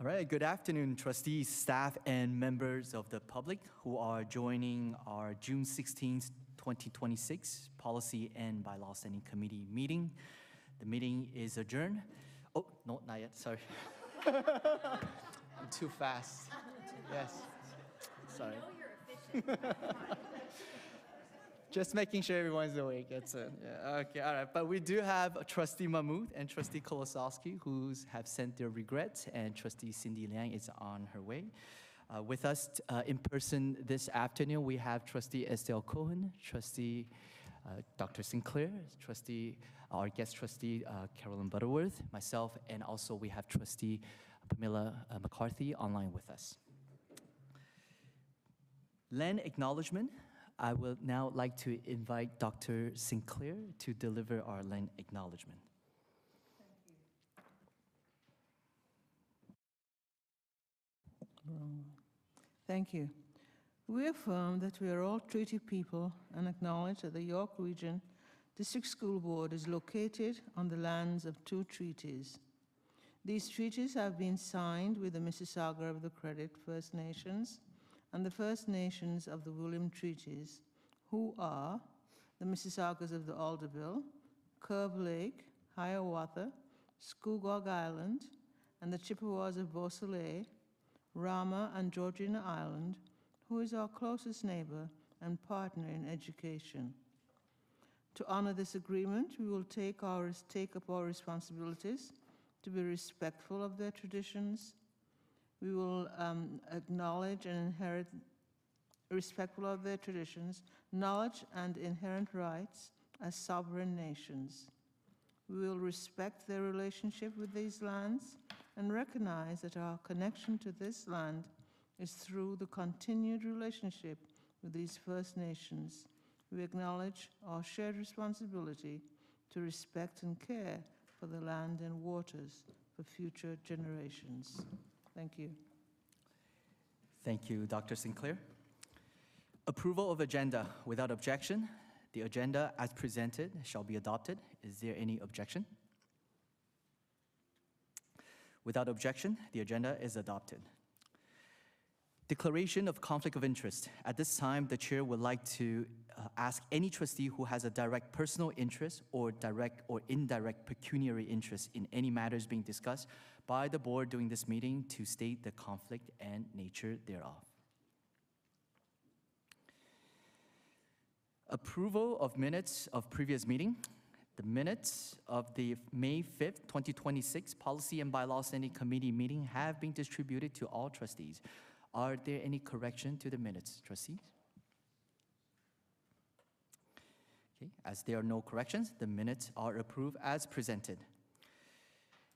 All right, good afternoon, trustees, staff, and members of the public who are joining our June 16th, 2026 Policy and Bylaw Standing Committee meeting. The meeting is adjourned. Oh, no, not yet, sorry. I'm too fast. Yes, sorry. You know you're efficient. Come on. Just making sure everyone's awake, that's it. Yeah, okay, all right. But we do have Trustee Mahmood and Trustee Kolosowski who have sent their regrets, and Trustee Cindy Liang is on her way. With us in person this afternoon, we have Trustee Estelle Cohen, Trustee Dr. Sinclair, our guest Trustee Carolyn Butterworth, myself, and also we have Trustee Pamela McCarthy online with us. Land acknowledgement. I would now like to invite Dr. Sinclair to deliver our land acknowledgement. Thank you. We affirm that we are all treaty people and acknowledge that the York Region District School Board is located on the lands of two treaties. These treaties have been signed with the Mississauga of the Credit First Nations and the First Nations of the William Treaties, who are the Mississaugas of the Alderville, Curve Lake, Hiawatha, Scugog Island, and the Chippewas of Beausoleil, Rama and Georgina Island, who is our closest neighbor and partner in education. To honor this agreement, we will take up our responsibilities to be respectful of their traditions. We will acknowledge and inherit, respectful of their traditions, knowledge and inherent rights as sovereign nations. We will respect their relationship with these lands and recognize that our connection to this land is through the continued relationship with these First Nations. We acknowledge our shared responsibility to respect and care for the land and waters for future generations. Thank you. Thank you, Dr. Sinclair. Approval of agenda. Without objection, the agenda as presented shall be adopted. Is there any objection? Without objection, the agenda is adopted. Declaration of conflict of interest. At this time, the chair would like to ask any trustee who has a direct personal interest or direct or indirect pecuniary interest in any matters being discussed by the board during this meeting to state the conflict and nature thereof. Approval of minutes of previous meeting. The minutes of the May 5th, 2026 Policy and Bylaw Standing Committee meeting have been distributed to all trustees. Are there any correction to the minutes, trustees? Okay, as there are no corrections, the minutes are approved as presented.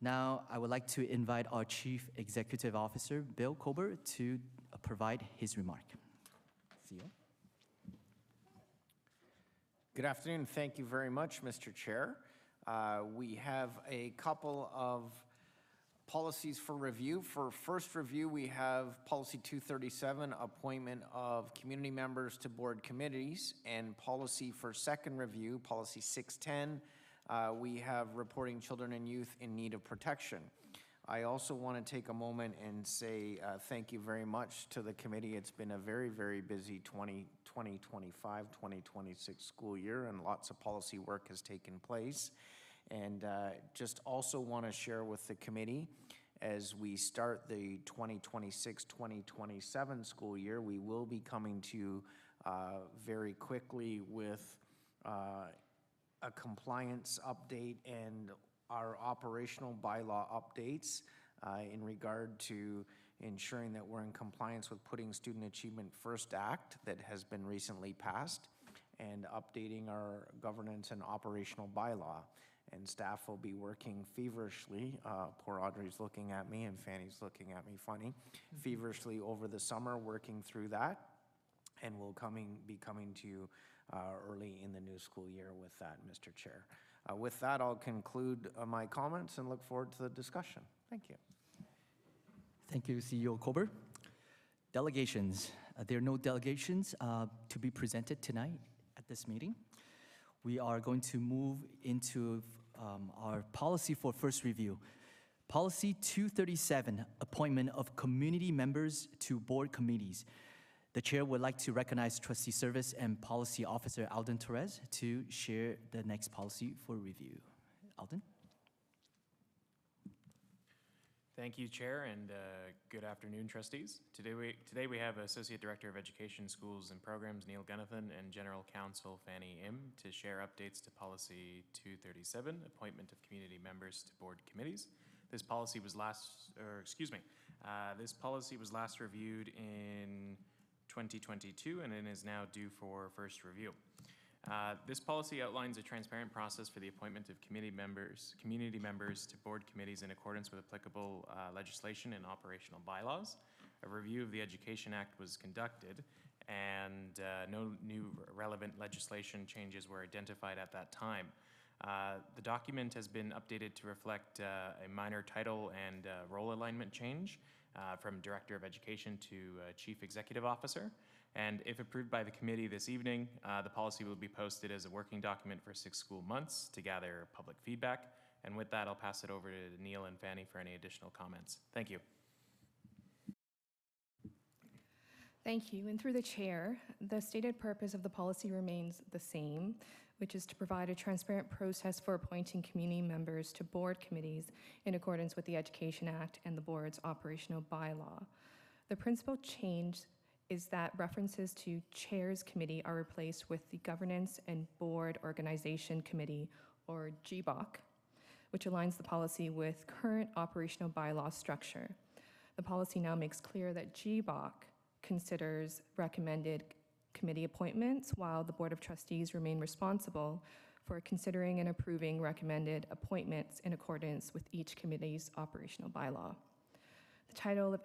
Now, I would like to invite our Chief Executive Officer, Bill Kober, to provide his remark. CEO. Good afternoon. Thank you very much, Mr. Chair. We have a couple of policies for review. For first review, we have Policy 237, appointment of community members to board committees, and policy for second review, Policy 610, we have reporting children and youth in need of protection. I also want to take a moment and say thank you very much to the committee. It's been a very, very busy 2025, 2026 school year, and lots of policy work has taken place. And just also want to share with the committee, as we start the 2026-2027 school year, we will be coming to you very quickly with a compliance update and our operational bylaw updates in regard to ensuring that we're in compliance with putting Student Achievement First Act that has been recently passed, and updating our governance and operational bylaw. And staff will be working feverishly, poor Audrey's looking at me and Fanny's looking at me funny, feverishly over the summer working through that. And we'll be coming to you early in the new school year with that, Mr. Chair. With that, I'll conclude my comments and look forward to the discussion. Thank you. Thank you, CEO Kober. Delegations. There are no delegations to be presented tonight at this meeting. We are going to move into our policy for first review. Policy 237, appointment of community members to board committees. The chair would like to recognize Trustee Service and Policy Officer Alden Torres to share the next policy for review. Alden? Thank you, Chair, and good afternoon, trustees. Today we have Associate Director of Education, Schools and Programs, Neil Gunnathan, and General Counsel, Fanny Im, to share updates to Policy 237, appointment of community members to board committees. This policy was last reviewed in 2022, and it is now due for first review. This policy outlines a transparent process for the appointment of community members to board committees in accordance with applicable legislation and operational bylaws. A review of the Education Act was conducted, and no new relevant legislation changes were identified at that time. The document has been updated to reflect a minor title and role alignment change from Director of Education to Chief Executive Officer. And if approved by the committee this evening, the policy will be posted as a working document for 6 school months to gather public feedback. And with that, I'll pass it over to Neil and Fanny for any additional comments. Thank you. Thank you. And through the chair, the stated purpose of the policy remains the same, which is to provide a transparent process for appointing community members to board committees in accordance with the Education Act and the board's operational bylaw. The principal change is that references to Chair's Committee are replaced with the Governance and Board Organization Committee, or GBOC, which aligns the policy with current operational bylaw structure. The policy now makes clear that GBOC considers recommended committee appointments, while the Board of Trustees remain responsible for considering and approving recommended appointments in accordance with each committee's operational bylaw. The title of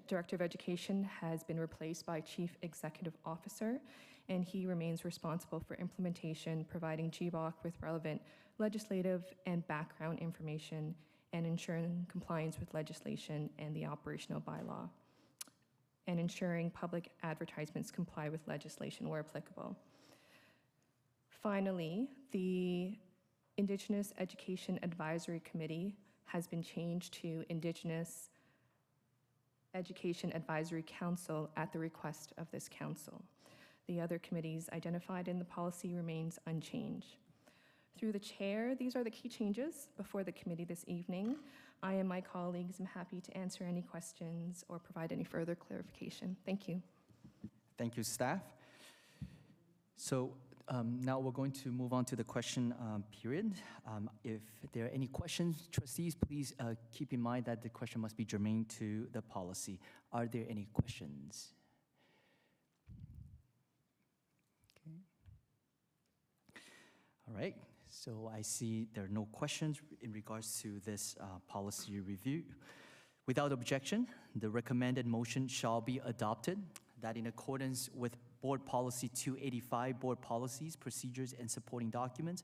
Director of Education has been replaced by Chief Executive Officer, and he remains responsible for implementation, providing GBOC with relevant legislative and background information, and ensuring compliance with legislation and the operational bylaw, and ensuring public advertisements comply with legislation where applicable. Finally, the Indigenous Education Advisory Committee has been changed to Indigenous Education Advisory Council at the request of this council. The other committees identified in the policy remains unchanged. Through the chair, these are the key changes before the committee this evening. I and my colleagues am happy to answer any questions or provide any further clarification. Thank you. Thank you, staff. So now we're going to move on to the question period. If there are any questions, trustees, please keep in mind that the question must be germane to the policy. Are there any questions? Okay. All right. So I see there are no questions in regards to this policy review. Without objection, the recommended motion shall be adopted, that in accordance with Board Policy 285, Board Policies, Procedures, and Supporting Documents,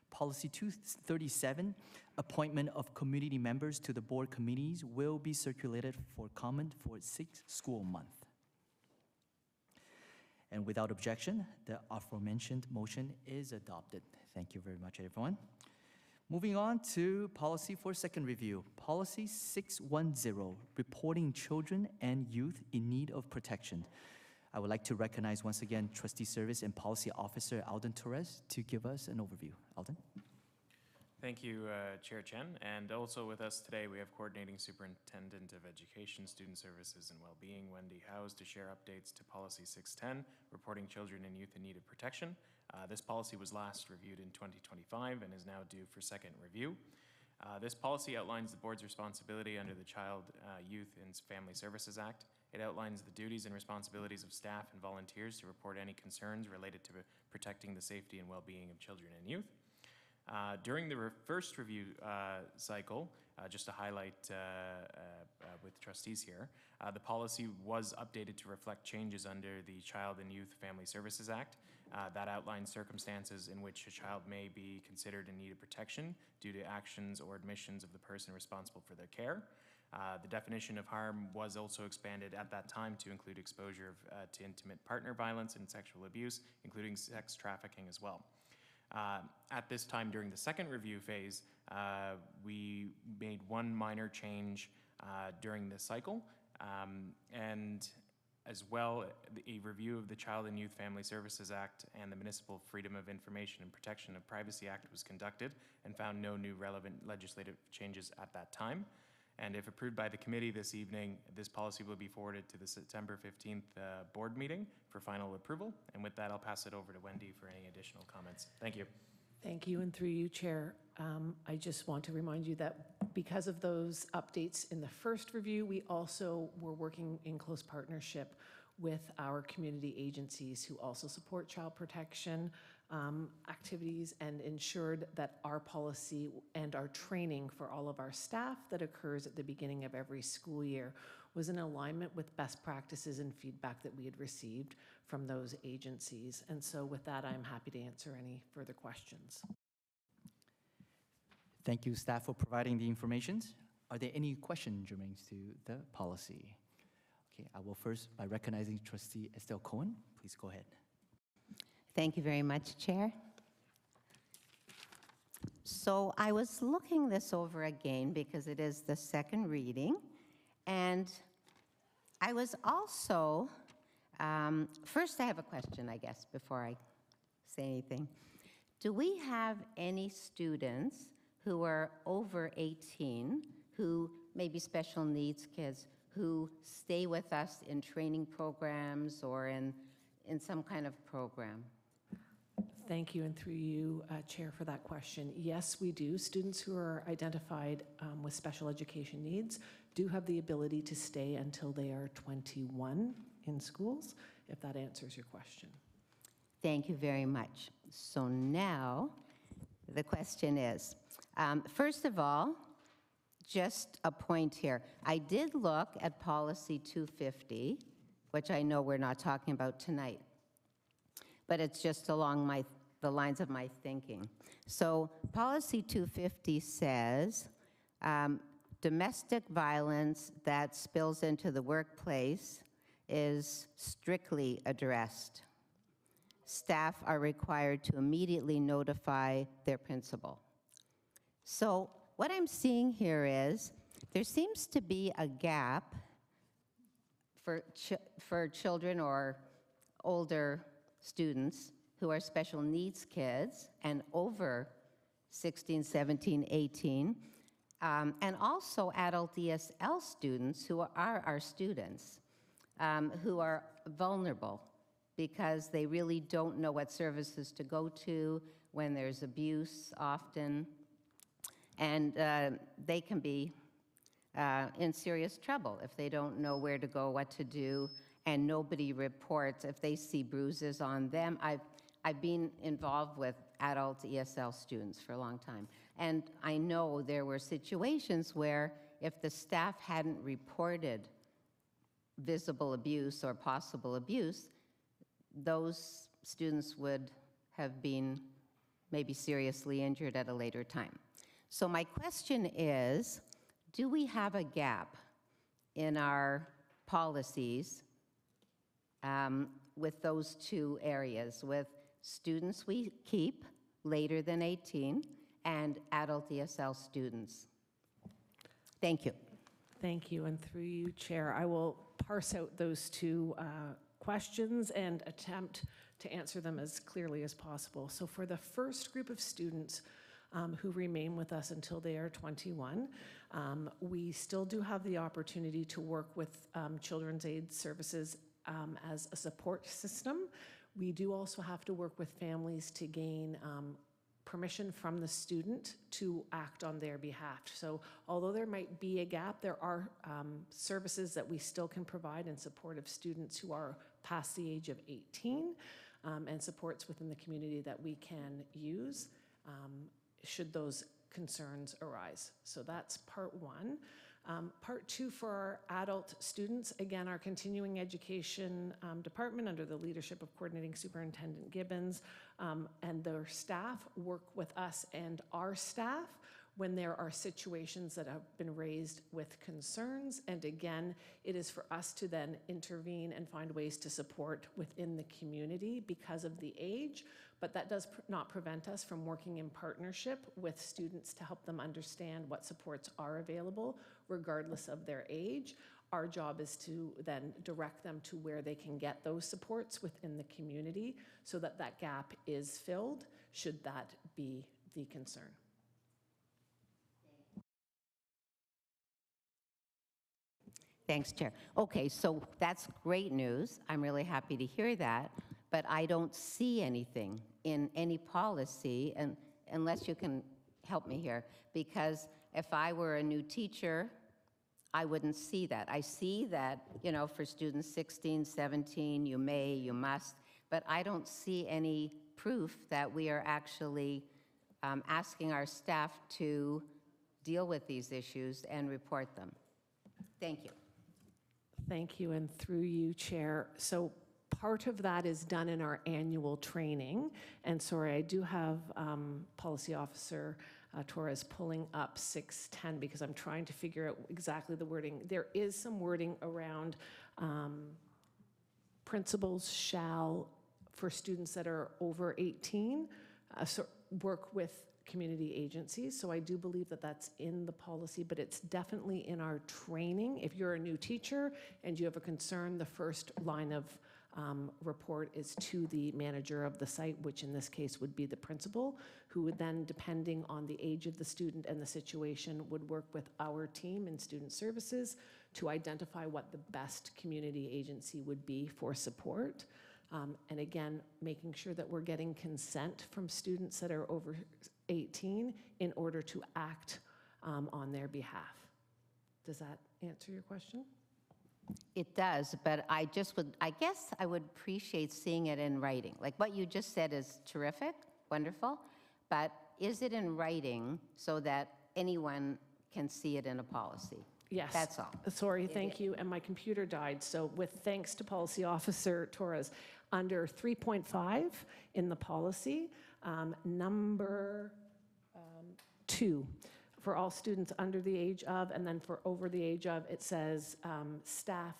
Policy 237, appointment of community members to the board committees, will be circulated for comment for 6 school months. And without objection, the aforementioned motion is adopted. Thank you very much, everyone. Moving on to policy for second review. Policy 610, reporting children and youth in need of protection. I would like to recognize once again Trustee Service and Policy Officer Alden Torres to give us an overview. Alden? Thank you, Chair Chen. And also with us today, we have Coordinating Superintendent of Education, Student Services and Wellbeing, Wendy Howes, to share updates to Policy 610, reporting children and youth in need of protection. This policy was last reviewed in 2025 and is now due for second review. This policy outlines the board's responsibility under the Child, Youth and Family Services Act. It outlines the duties and responsibilities of staff and volunteers to report any concerns related to protecting the safety and well-being of children and youth. During the first review cycle, just to highlight with trustees here, the policy was updated to reflect changes under the Child and Youth Family Services Act. That outlines circumstances in which a child may be considered in need of protection due to actions or admissions of the person responsible for their care. The definition of harm was also expanded at that time to include exposure to intimate partner violence and sexual abuse, including sex trafficking as well. At this time, during the second review phase, we made one minor change during the cycle, and as well, a review of the Child and Youth Family Services Act and the Municipal Freedom of Information and Protection of Privacy Act was conducted and found no new relevant legislative changes at that time. And if approved by the committee this evening, this policy will be forwarded to the September 15th board meeting for final approval. And with that, I'll pass it over to Wendy for any additional comments. Thank you. Thank you, and through you, Chair, I just want to remind you that because of those updates in the first review, we also were working in close partnership with our community agencies who also support child protection activities and ensured that our policy and our training for all of our staff that occurs at the beginning of every school year was in alignment with best practices and feedback that we had received from those agencies. And so with that, I'm happy to answer any further questions. Thank you, staff, for providing the information. Are there any questions germane to the policy? Okay, I will first by recognizing Trustee Estelle Cohen. Please go ahead. Thank you very much, Chair. So I was looking this over again because it is the second reading, and I was also, first I have a question, I guess, before I say anything. Do we have any students who are over 18, who may be special needs kids, who stay with us in training programs or in some kind of program? Thank you, and through you, Chair, for that question. Yes, we do. Students who are identified with special education needs do have the ability to stay until they are 21 in schools, if that answers your question. Thank you very much. So now the question is, first of all, just a point here. I did look at policy 250, which I know we're not talking about tonight, but it's just along the lines of my thinking. So policy 250 says domestic violence that spills into the workplace is strictly addressed. Staff are required to immediately notify their principal. So what I'm seeing here is there seems to be a gap for children or older students who are special needs kids and over 16, 17, 18, and also adult ESL students who are our students who are vulnerable because they really don't know what services to go to when there's abuse often, and they can be in serious trouble if they don't know where to go, what to do, and nobody reports if they see bruises on them. I've been involved with adult ESL students for a long time, and I know there were situations where if the staff hadn't reported visible abuse or possible abuse, those students would have been maybe seriously injured at a later time. So my question is, do we have a gap in our policies with those two areas, with students we keep later than 18 and adult ESL students? Thank you. Thank you, and through you, Chair, I will parse out those two questions and attempt to answer them as clearly as possible. So for the first group of students who remain with us until they are 21, we still do have the opportunity to work with Children's Aid Services as a support system. We do also have to work with families to gain permission from the student to act on their behalf. So although there might be a gap, there are services that we still can provide in support of students who are past the age of 18 and supports within the community that we can use should those concerns arise. So that's part one. Part two for our adult students, again, our continuing education department under the leadership of Coordinating Superintendent Gibbons and their staff work with us and our staff when there are situations that have been raised with concerns. And again, it is for us to then intervene and find ways to support within the community because of the age. But that does not prevent us from working in partnership with students to help them understand what supports are available, regardless of their age. Our job is to then direct them to where they can get those supports within the community so that that gap is filled, should that be the concern. Thanks, Chair. Okay, so that's great news. I'm really happy to hear that, but I don't see anything in any policy, and unless you can help me here, because if I were a new teacher, I wouldn't see that. I see that, you know, for students 16, 17, you may, you must, but I don't see any proof that we are actually asking our staff to deal with these issues and report them. Thank you. Thank you, and through you, Chair. So part of that is done in our annual training. And sorry, I do have Policy Officer Torres pulling up 610 because I'm trying to figure out exactly the wording. There is some wording around principals shall, for students that are over 18, work with community agencies. So I do believe that that's in the policy, but it's definitely in our training. If you're a new teacher and you have a concern, the first line of report is to the manager of the site, which in this case would be the principal, who would then, depending on the age of the student and the situation, would work with our team in student services to identify what the best community agency would be for support. And again, making sure that we're getting consent from students that are over 18 in order to act on their behalf. Does that answer your question? It does, but I guess I would appreciate seeing it in writing. Like what you just said is terrific, wonderful, but is it in writing so that anyone can see it in a policy? Yes. That's all. Sorry, thank you, and my computer died. So with thanks to Policy Officer Torres, under 3.5 in the policy, number 2, for all students under the age of, and then for over the age of, it says staff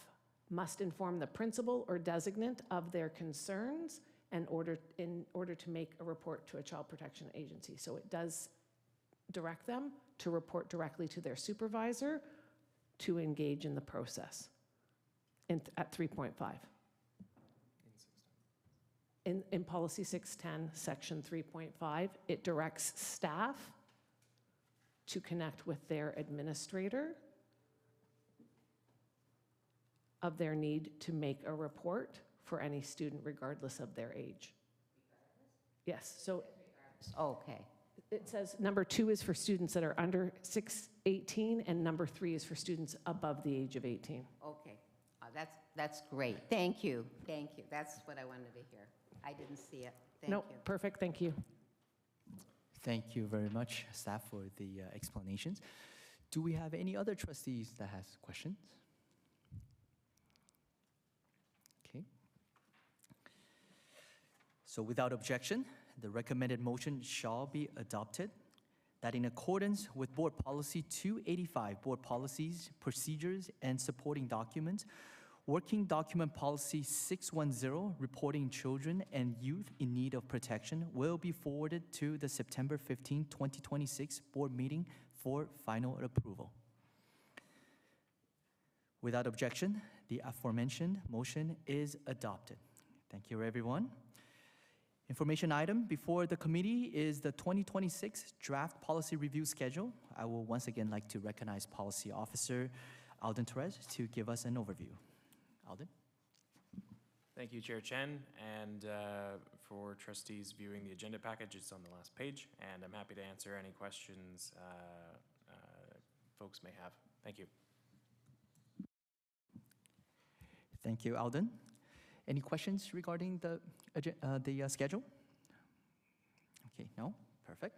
must inform the principal or designate of their concerns in order to make a report to a child protection agency. So it does direct them to report directly to their supervisor to engage in the process at 3.5. In Policy 610, Section 3.5, it directs staff to connect with their administrator of their need to make a report for any student regardless of their age. Yes, so Okay. it says number 2 is for students that are under 18, and number 3 is for students above the age of 18. Okay. That's great. Thank you. Thank you. That's what I wanted to hear. I didn't see it. Thank Nope, you. perfect, thank you. Thank you very much, staff, for the explanations. Do we have any other trustees that has questions? Okay. So without objection, the recommended motion shall be adopted, that in accordance with Board Policy 285, Board Policies, Procedures, and Supporting Documents, Working Document Policy 610, Reporting Children and Youth in Need of Protection, will be forwarded to the September 15, 2026 Board meeting for final approval. Without objection, the aforementioned motion is adopted. Thank you, everyone. Information item before the committee is the 2026 Draft Policy Review Schedule. I will once again like to recognize Policy Officer Alden Torres to give us an overview. Alden? Thank you, Chair Chen, and for trustees viewing the agenda package, it's on the last page, and I'm happy to answer any questions folks may have. Thank you. Thank you, Alden. Any questions regarding the schedule? Okay, no? Perfect.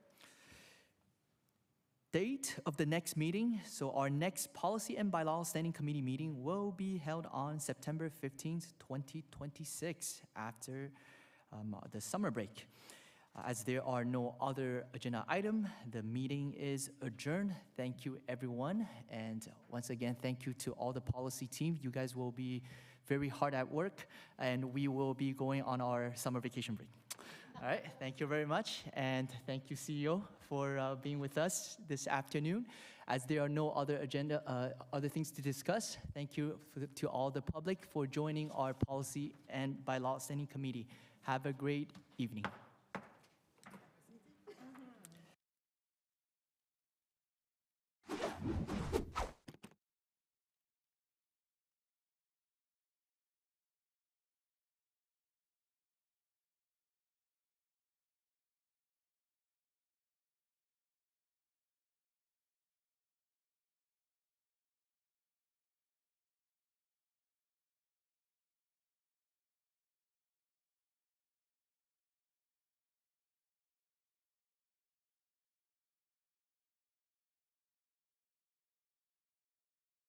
Date of the next meeting. So our next Policy and Bylaw Standing Committee meeting will be held on September 15th, 2026, after the summer break. As there are no other agenda item, the meeting is adjourned. Thank you, everyone. And once again, thank you to all the policy team. You guys will be very hard at work, and we will be going on our summer vacation break. All right, thank you very much. And thank you, CEO, for being with us this afternoon. As there are no other other things to discuss, thank you to all the public for joining our Policy and Bylaw Standing Committee. Have a great evening.